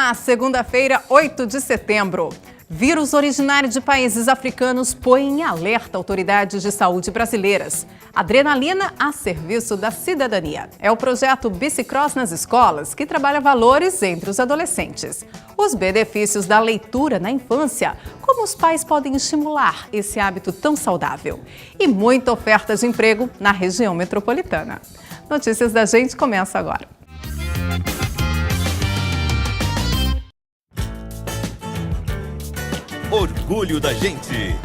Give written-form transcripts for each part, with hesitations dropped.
Olá, segunda-feira, 8 de setembro. Vírus originário de países africanos põe em alerta autoridades de saúde brasileiras. Adrenalina a serviço da cidadania. É o projeto Bicicross nas escolas, que trabalha valores entre os adolescentes. Os benefícios da leitura na infância, como os pais podem estimular esse hábito tão saudável. E muita oferta de emprego na região metropolitana. Notícias da Gente começa agora. Orgulho da Gente.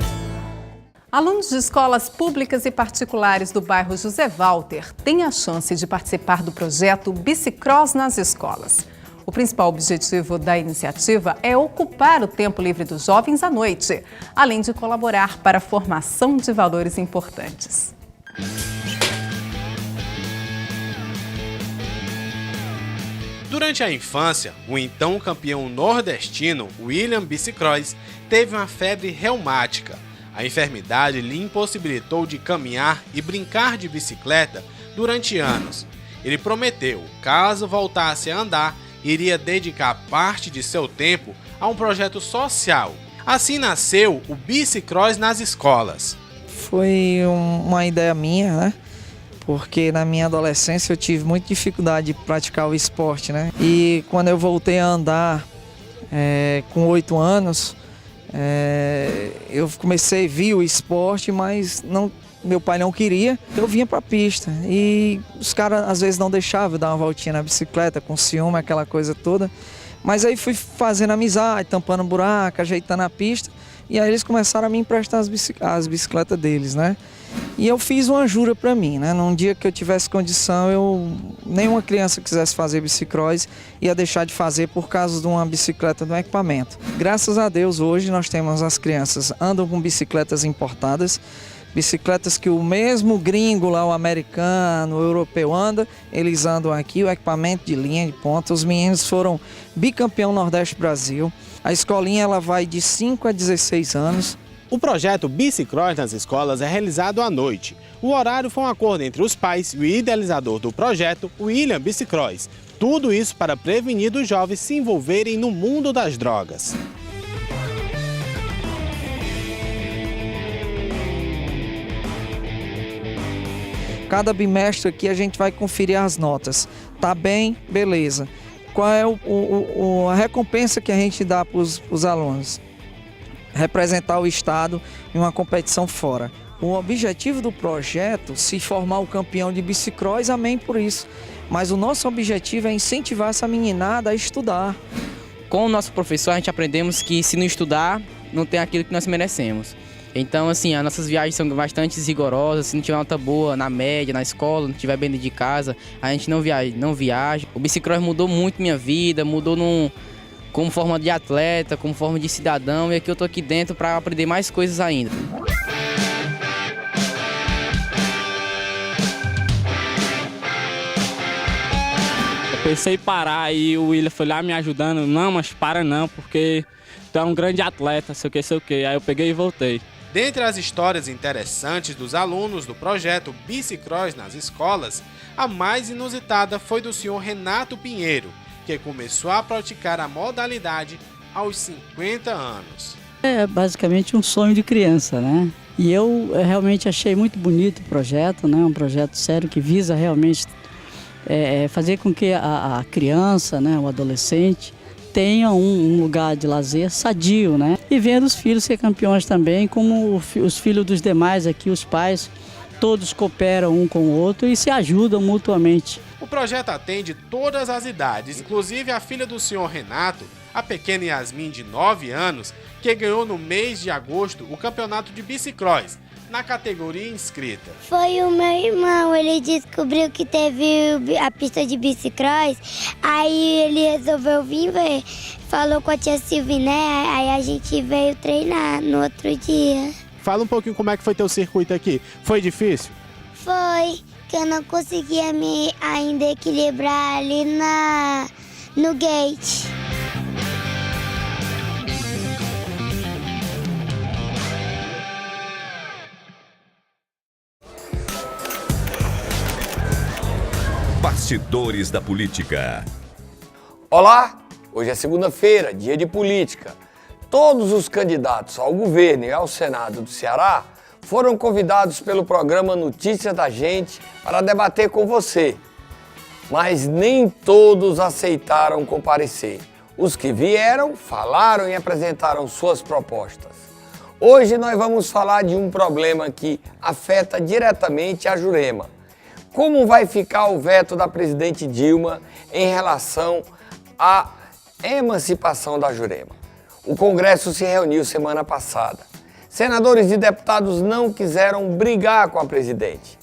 Alunos de escolas públicas e particulares do bairro José Walter têm a chance de participar do projeto Bicicross nas escolas. O principal objetivo da iniciativa é ocupar o tempo livre dos jovens à noite, além de colaborar para a formação de valores importantes. Durante a infância, o então campeão nordestino William Bicicross teve uma febre reumática. A enfermidade lhe impossibilitou de caminhar e brincar de bicicleta durante anos. Ele prometeu, caso voltasse a andar, iria dedicar parte de seu tempo a um projeto social. Assim nasceu o Bicicross nas escolas. Foi uma ideia minha, né? Porque na minha adolescência eu tive muita dificuldade de praticar o esporte, né? E quando eu voltei a andar com 8 anos, eu comecei a ver o esporte, mas meu pai não queria. Eu vinha para a pista e os caras às vezes não deixavam eu dar uma voltinha na bicicleta, com ciúme, aquela coisa toda. Mas aí fui fazendo amizade, tampando buraco, ajeitando a pista. E aí eles começaram a me emprestar as bicicletas deles, né? E eu fiz uma jura para mim, né? Num dia que eu tivesse condição, nenhuma criança que quisesse fazer bicicross ia deixar de fazer por causa de uma bicicleta, de um equipamento. Graças a Deus, hoje nós temos as crianças andam com bicicletas importadas, bicicletas que o mesmo gringo lá, o americano, o europeu anda, eles andam aqui, o equipamento de linha, de ponta. Os meninos foram bicampeão Nordeste Brasil. A escolinha ela vai de 5 a 16 anos. O projeto Bicicross nas escolas é realizado à noite. O horário foi um acordo entre os pais e o idealizador do projeto, William Bicicross. Tudo isso para prevenir os jovens se envolverem no mundo das drogas. Cada bimestre aqui a gente vai conferir as notas. Tá bem? Beleza. Qual é a recompensa que a gente dá para os alunos? Representar o estado em uma competição fora. O objetivo do projeto é se formar o campeão de bicicross, amém por isso. Mas o nosso objetivo é incentivar essa meninada a estudar. Com o nosso professor a gente aprendemos que se não estudar, não tem aquilo que nós merecemos. Então, assim, as nossas viagens são bastante rigorosas. Se não tiver nota boa na média, na escola, não estiver bem dentro de casa, a gente não viaja. O bicicross mudou muito minha vida, mudou como forma de atleta, como forma de cidadão. E aqui eu tô aqui dentro para aprender mais coisas ainda. Eu pensei em parar e o William foi lá me ajudando. Não, mas para não, porque tu é um grande atleta, sei o que. Aí eu peguei e voltei. Dentre as histórias interessantes dos alunos do projeto Bicicross nas escolas, a mais inusitada foi do senhor Renato Pinheiro, que começou a praticar a modalidade aos 50 anos. É basicamente um sonho de criança, né? E eu realmente achei muito bonito o projeto, né? Um projeto sério que visa realmente fazer com que a criança, né? O adolescente, tenha um lugar de lazer sadio, né? E vendo os filhos ser campeões também, como os filhos dos demais aqui, os pais, todos cooperam um com o outro e se ajudam mutuamente. O projeto atende todas as idades, inclusive a filha do senhor Renato, a pequena Yasmin, de 9 anos, que ganhou no mês de agosto o campeonato de bicicross, na categoria inscrita. Foi o meu irmão, ele descobriu que teve a pista de bicicross, aí ele resolveu vir ver, falou com a tia Silviné, aí a gente veio treinar no outro dia. Fala um pouquinho como é que foi teu circuito aqui, foi difícil? Foi, que eu não conseguia me ainda equilibrar ali no gate. Bastidores da Política. Olá, Hoje é segunda-feira, dia de política. Todos os candidatos ao governo e ao Senado do Ceará foram convidados pelo programa Notícia da Gente para debater com você. Mas nem todos aceitaram comparecer. Os que vieram, falaram e apresentaram suas propostas. Hoje nós vamos falar de um problema que afeta diretamente a Jurema. Como vai ficar o veto da presidente Dilma em relação à emancipação da Jurema? O Congresso se reuniu semana passada. Senadores e deputados não quiseram brigar com a presidente.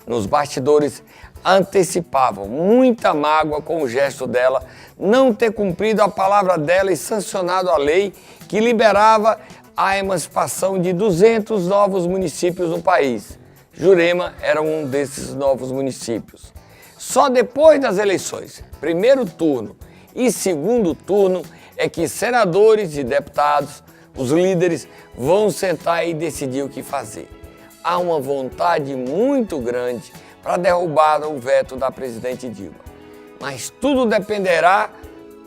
Nos bastidores, antecipavam muita mágoa com o gesto dela não ter cumprido a palavra dela e sancionado a lei que liberava a emancipação de 200 novos municípios no país. Jurema era um desses novos municípios. Só depois das eleições, primeiro turno e segundo turno, é que senadores e deputados, os líderes, vão sentar e decidir o que fazer. Há uma vontade muito grande para derrubar o veto da presidente Dilma. Mas tudo dependerá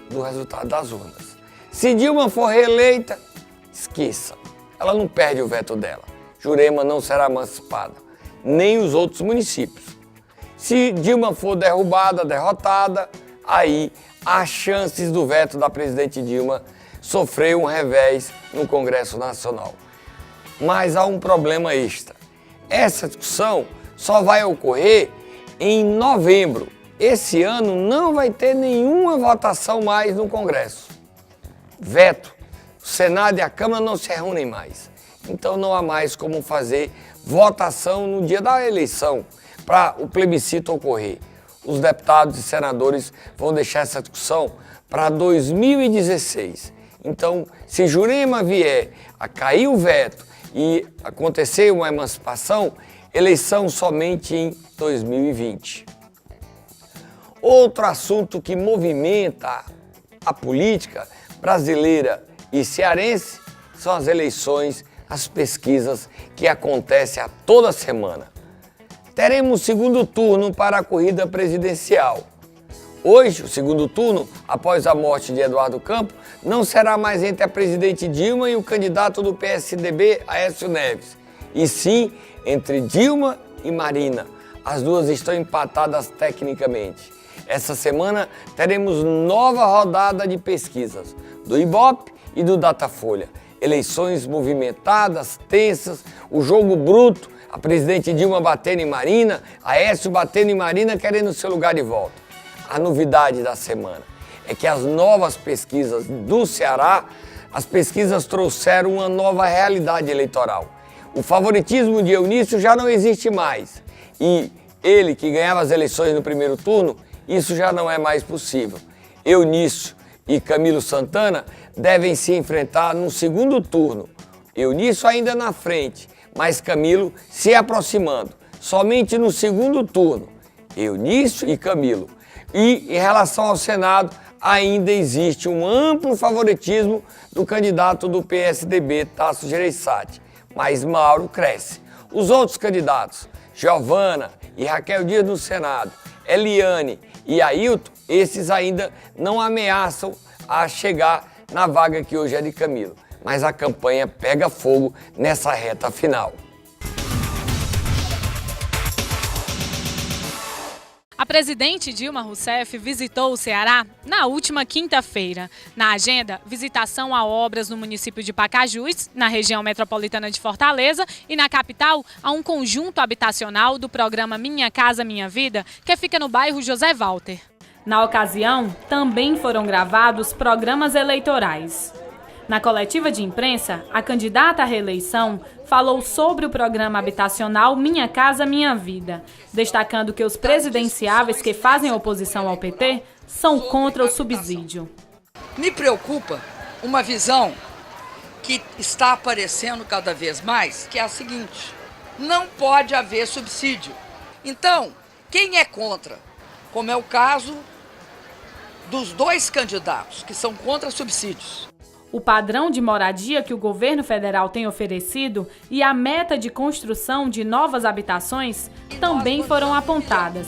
do resultado das urnas. Se Dilma for reeleita, esqueça, ela não perde o veto dela. Jurema não será emancipada, nem os outros municípios. Se Dilma for derrotada, aí há chances do veto da presidente Dilma sofrer um revés no Congresso Nacional. Mas há um problema extra. Essa discussão só vai ocorrer em novembro. Esse ano não vai ter nenhuma votação mais no Congresso. Veto. O Senado e a Câmara não se reúnem mais. Então não há mais como fazer votação no dia da eleição para o plebiscito ocorrer. Os deputados e senadores vão deixar essa discussão para 2016. Então, se Jurema vier a cair o veto e acontecer uma emancipação, eleição somente em 2020. Outro assunto que movimenta a política brasileira e cearense são as eleições, as pesquisas que acontecem a toda semana. Teremos segundo turno para a corrida presidencial. Hoje, o segundo turno, após a morte de Eduardo Campos, não será mais entre a presidente Dilma e o candidato do PSDB, Aécio Neves, e sim entre Dilma e Marina. As duas estão empatadas tecnicamente. Essa semana teremos nova rodada de pesquisas do Ibope e do Datafolha. Eleições movimentadas, tensas, o jogo bruto, a presidente Dilma batendo em Marina, Aécio batendo em Marina querendo seu lugar de volta. A novidade da semana é que as novas pesquisas do Ceará, as pesquisas trouxeram uma nova realidade eleitoral. O favoritismo de Eunício já não existe mais. E ele, que ganhava as eleições no primeiro turno, isso já não é mais possível. Eunício e Camilo Santana devem se enfrentar no segundo turno. Eunício ainda na frente, mas Camilo se aproximando. Somente no segundo turno, Eunício e Camilo. E em relação ao Senado, ainda existe um amplo favoritismo do candidato do PSDB, Tasso Gereissati. Mas Mauro cresce. Os outros candidatos, Giovana e Raquel Dias no Senado, Eliane e Ailton, esses ainda não ameaçam a chegar na vaga que hoje é de Camilo. Mas a campanha pega fogo nessa reta final. A presidente Dilma Rousseff visitou o Ceará na última quinta-feira. Na agenda, visitação a obras no município de Pacajus, na região metropolitana de Fortaleza, e na capital, a um conjunto habitacional do programa Minha Casa Minha Vida, que fica no bairro José Walter. Na ocasião, também foram gravados programas eleitorais. Na coletiva de imprensa, a candidata à reeleição falou sobre o programa habitacional Minha Casa Minha Vida, destacando que os presidenciáveis que fazem oposição ao PT são contra o subsídio. Me preocupa uma visão que está aparecendo cada vez mais, que é a seguinte: não pode haver subsídio. Então, quem é contra, como é o caso dos dois candidatos que são contra subsídios? O padrão de moradia que o governo federal tem oferecido e a meta de construção de novas habitações também foram apontadas.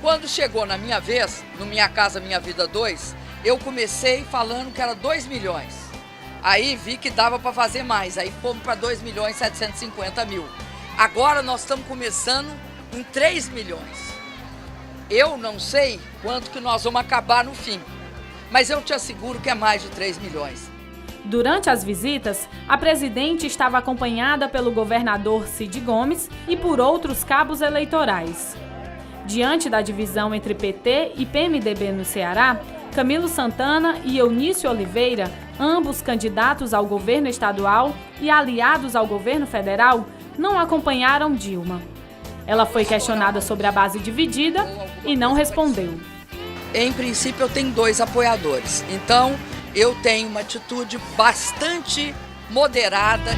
Quando chegou na minha vez, no Minha Casa Minha Vida 2, eu comecei falando que era 2 milhões. Aí vi que dava para fazer mais, aí fomos para 2.750.000. Agora nós estamos começando em 3 milhões. Eu não sei quanto que nós vamos acabar no fim, mas eu te asseguro que é mais de 3 milhões. Durante as visitas, a presidente estava acompanhada pelo governador Cid Gomes e por outros cabos eleitorais. Diante da divisão entre PT e PMDB no Ceará, Camilo Santana e Eunício Oliveira, ambos candidatos ao governo estadual e aliados ao governo federal, não acompanharam Dilma. Ela foi questionada sobre a base dividida e não respondeu. Em princípio, eu tenho 2 apoiadores, então eu tenho uma atitude bastante moderada.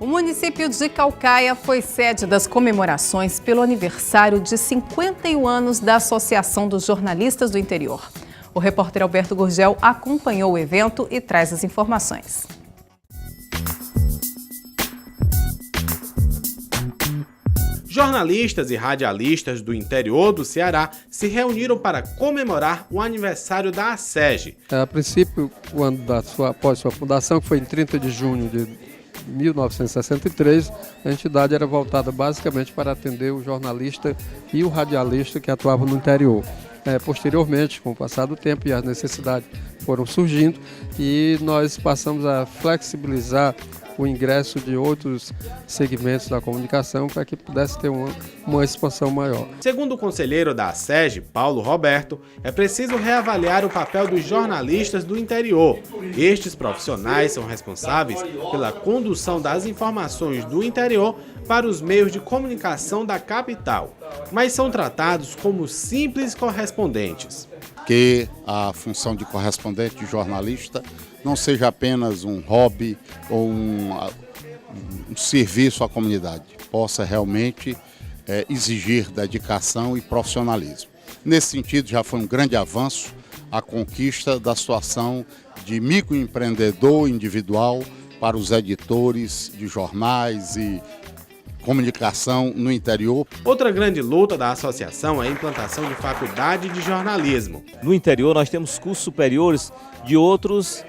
O município de Caucaia foi sede das comemorações pelo aniversário de 51 anos da Associação dos Jornalistas do Interior. O repórter Alberto Gurgel acompanhou o evento e traz as informações. Jornalistas e radialistas do interior do Ceará se reuniram para comemorar o aniversário da ASEG. A princípio, o ano após sua fundação, que foi em 30 de junho de 1963, a entidade era voltada basicamente para atender o jornalista e o radialista que atuavam no interior. Posteriormente, com o passar do tempo e as necessidades foram surgindo, e nós passamos a flexibilizar o ingresso de outros segmentos da comunicação para que pudesse ter uma expansão maior. Segundo o conselheiro da ASEG, Paulo Roberto, é preciso reavaliar o papel dos jornalistas do interior. Estes profissionais são responsáveis pela condução das informações do interior para os meios de comunicação da capital, mas são tratados como simples correspondentes. Que a função de correspondente, de jornalista, não seja apenas um hobby ou um serviço à comunidade, possa realmente exigir dedicação e profissionalismo. Nesse sentido, já foi um grande avanço a conquista da situação de microempreendedor individual para os editores de jornais e comunicação no interior. Outra grande luta da associação é a implantação de faculdade de jornalismo. No interior nós temos cursos superiores de outros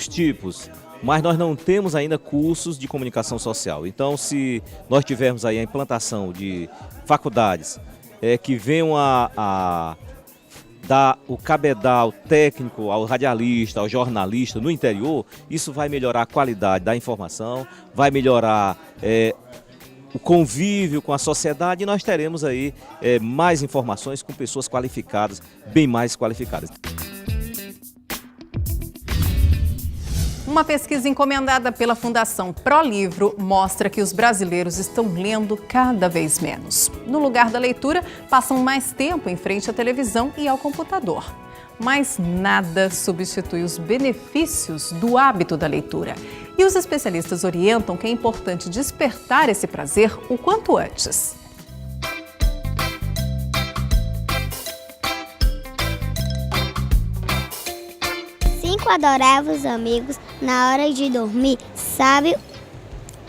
tipos, mas nós não temos ainda cursos de comunicação social. Então, se nós tivermos aí a implantação de faculdades que venham a dar o cabedal técnico ao radialista, ao jornalista no interior, isso vai melhorar a qualidade da informação, vai melhorar o convívio com a sociedade, e nós teremos aí mais informações com pessoas qualificadas, bem mais qualificadas. Uma pesquisa encomendada pela Fundação ProLivro mostra que os brasileiros estão lendo cada vez menos. No lugar da leitura, passam mais tempo em frente à televisão e ao computador. Mas nada substitui os benefícios do hábito da leitura. E os especialistas orientam que é importante despertar esse prazer o quanto antes. Cinco adoráveis amigos, na hora de dormir, sabe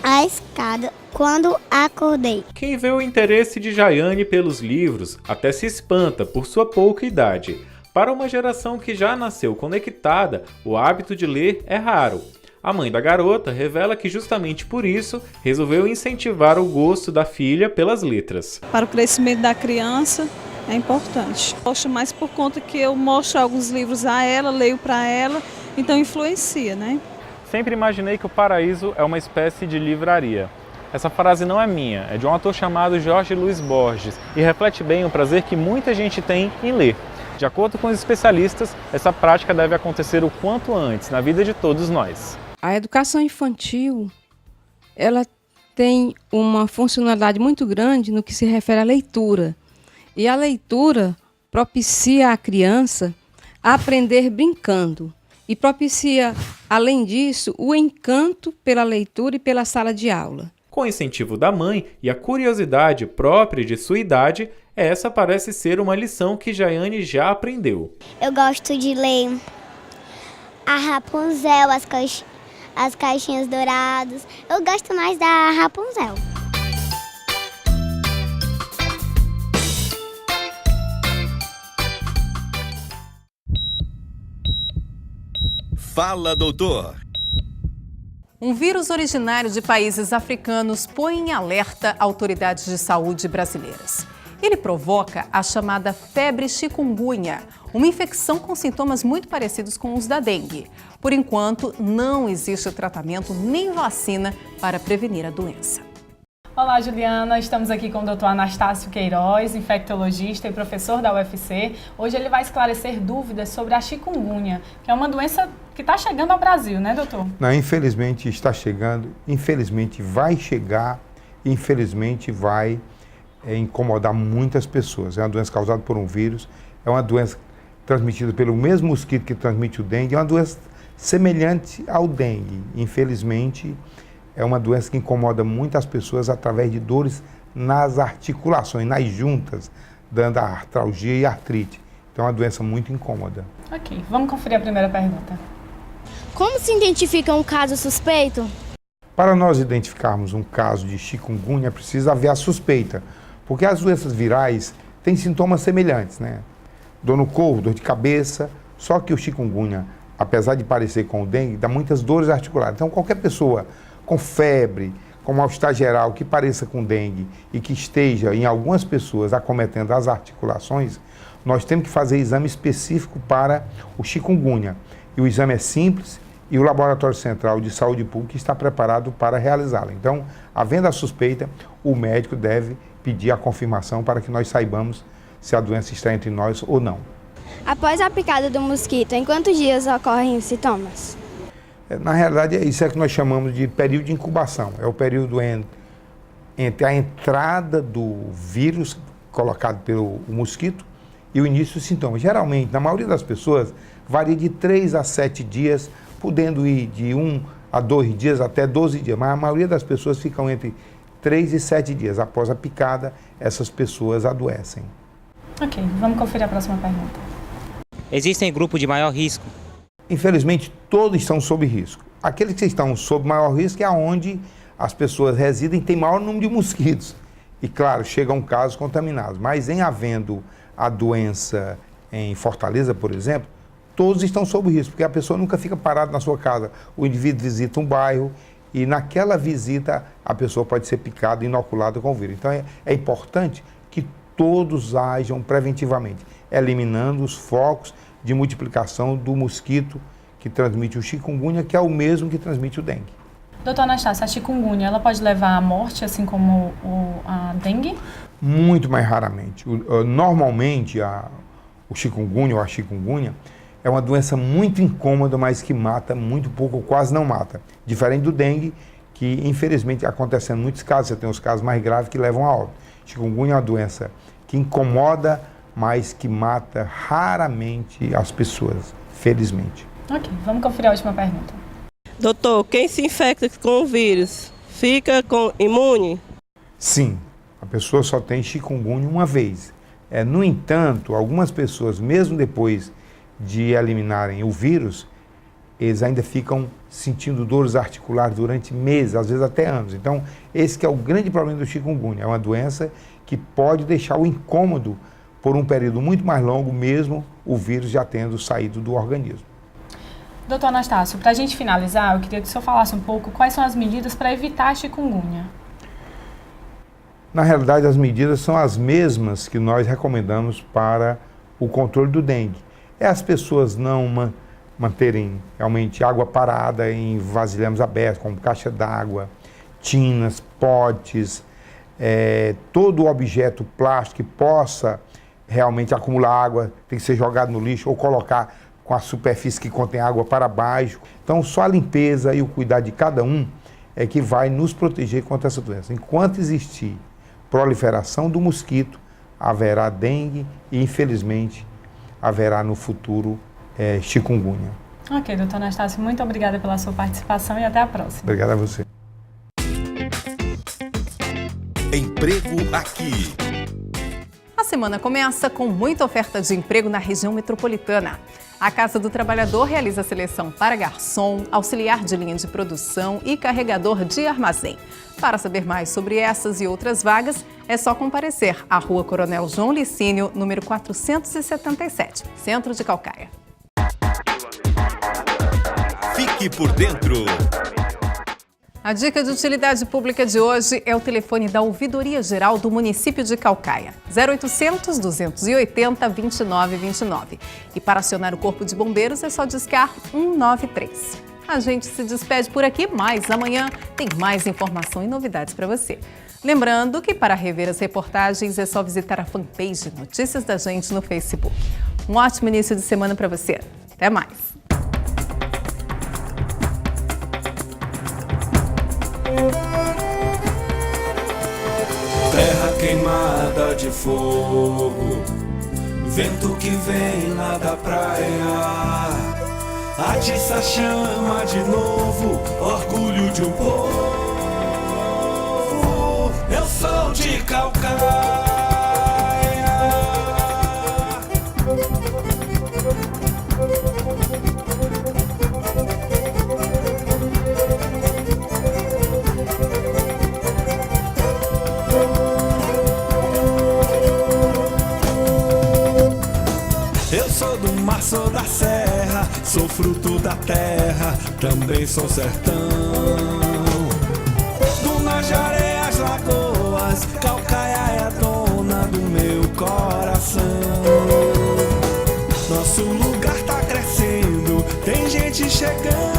a escada quando acordei. Quem vê o interesse de Jaiane pelos livros até se espanta por sua pouca idade. Para uma geração que já nasceu conectada, o hábito de ler é raro. A mãe da garota revela que justamente por isso resolveu incentivar o gosto da filha pelas letras. Para o crescimento da criança é importante. Gosto mais por conta que eu mostro alguns livros a ela, leio para ela, então influencia, né? Sempre imaginei que o paraíso é uma espécie de livraria. Essa frase não é minha, é de um autor chamado Jorge Luiz Borges e reflete bem o prazer que muita gente tem em ler. De acordo com os especialistas, essa prática deve acontecer o quanto antes na vida de todos nós. A educação infantil, ela tem uma funcionalidade muito grande no que se refere à leitura. E a leitura propicia a criança a aprender brincando. E propicia, além disso, o encanto pela leitura e pela sala de aula. Com o incentivo da mãe e a curiosidade própria de sua idade, essa parece ser uma lição que Jaiane já aprendeu. Eu gosto de ler A Rapunzel, as caixinhas douradas. Eu gosto mais da Rapunzel. Fala, doutor. Um vírus originário de países africanos põe em alerta autoridades de saúde brasileiras. Ele provoca a chamada febre chikungunya, uma infecção com sintomas muito parecidos com os da dengue. Por enquanto, não existe tratamento nem vacina para prevenir a doença. Olá, Juliana. Estamos aqui com o Dr. Anastácio Queiroz, infectologista e professor da UFC. Hoje ele vai esclarecer dúvidas sobre a chikungunya, que é uma doença que está chegando ao Brasil, né, doutor? Não, infelizmente está chegando, infelizmente vai chegar, infelizmente vai incomodar muitas pessoas. É uma doença causada por um vírus, é uma doença transmitida pelo mesmo mosquito que transmite o dengue, é uma doença semelhante ao dengue. Infelizmente, é uma doença que incomoda muitas pessoas através de dores nas articulações, nas juntas, dando artralgia e artrite. Então é uma doença muito incômoda. Ok, vamos conferir a primeira pergunta. Como se identifica um caso suspeito? Para nós identificarmos um caso de chikungunya, precisa haver a suspeita, porque as doenças virais têm sintomas semelhantes, né? Dor no corpo, dor de cabeça, só que o chikungunya, apesar de parecer com o dengue, dá muitas dores articulares. Então qualquer pessoa com febre, com mal-estar geral, que pareça com dengue e que esteja em algumas pessoas acometendo as articulações, nós temos que fazer exame específico para o chikungunya. E o exame é simples e o Laboratório Central de Saúde Pública está preparado para realizá-lo. Então, havendo a suspeita, o médico deve pedir a confirmação para que nós saibamos se a doença está entre nós ou não. Após a picada do mosquito, em quantos dias ocorrem os sintomas? Na realidade, isso é que nós chamamos de período de incubação. É o período entre a entrada do vírus colocado pelo mosquito e o início dos sintomas. Geralmente, na maioria das pessoas, varia de 3 a 7 dias, podendo ir de 1 a 2 dias até 12 dias. Mas a maioria das pessoas ficam entre 3 e 7 dias. Após a picada, essas pessoas adoecem. Ok, vamos conferir a próxima pergunta. Existem grupos de maior risco? Infelizmente, todos estão sob risco. Aqueles que estão sob maior risco é onde as pessoas residem e tem maior número de mosquitos. E, claro, chegam casos contaminados. Mas, em havendo a doença em Fortaleza, por exemplo, todos estão sob risco, porque a pessoa nunca fica parada na sua casa. O indivíduo visita um bairro e, naquela visita, a pessoa pode ser picada e inoculada com o vírus. Então, é importante que todos ajam preventivamente, eliminando os focos de multiplicação do mosquito que transmite o chikungunya, que é o mesmo que transmite o dengue. Doutor Anastácio, a chikungunya, ela pode levar à morte, assim como a dengue? Muito mais raramente. Normalmente, o chikungunya ou a chikungunya é uma doença muito incômoda, mas que mata muito pouco ou quase não mata. Diferente do dengue, que infelizmente acontecendo muitos casos, você tem os casos mais graves que levam a óbito. Chikungunya é uma doença que incomoda, mas que mata raramente as pessoas, felizmente. Ok, vamos conferir a última pergunta. Doutor, quem se infecta com o vírus fica imune? Sim, a pessoa só tem chikungunya uma vez. No entanto, algumas pessoas, mesmo depois de eliminarem o vírus, eles ainda ficam sentindo dores articulares durante meses, às vezes até anos. Então, esse que é o grande problema do chikungunya. É uma doença que pode deixar o incômodo por um período muito mais longo, mesmo o vírus já tendo saído do organismo. Doutor Anastácio, para a gente finalizar, eu queria que o senhor falasse um pouco quais são as medidas para evitar a chikungunya. Na realidade, as medidas são as mesmas que nós recomendamos para o controle do dengue. É as pessoas não manterem realmente água parada em vasilhames abertos, como caixa d'água, tinas, potes, todo objeto plástico que possa realmente acumular água tem que ser jogado no lixo ou colocar com a superfície que contém água para baixo. Então, só a limpeza e o cuidado de cada um é que vai nos proteger contra essa doença. Enquanto existir proliferação do mosquito, haverá dengue e, infelizmente, haverá no futuro chikungunya. Ok, doutor Anastácio, muito obrigada pela sua participação e até a próxima. Obrigado a você. Emprego Aqui. A semana começa com muita oferta de emprego na região metropolitana. A Casa do Trabalhador realiza a seleção para garçom, auxiliar de linha de produção e carregador de armazém. Para saber mais sobre essas e outras vagas, é só comparecer à Rua Coronel João Licínio, número 477, Centro de Caucaia. Fique por dentro. A dica de utilidade pública de hoje é o telefone da Ouvidoria Geral do município de Caucaia, 0800 280 2929. E para acionar o Corpo de Bombeiros é só discar 193. A gente se despede por aqui, mas amanhã tem mais informação e novidades para você. Lembrando que para rever as reportagens é só visitar a fanpage Notícias da Gente no Facebook. Um ótimo início de semana para você. Até mais! Terra queimada de fogo, vento que vem lá da praia, atiça a chama de novo, orgulho de um povo. Eu sou de Caucaia. Eu sou do mar, sou da serra, sou fruto da terra, também sou sertão. Dunas de areias, lagoas, Caucaia é a dona do meu coração. Nosso lugar tá crescendo, tem gente chegando.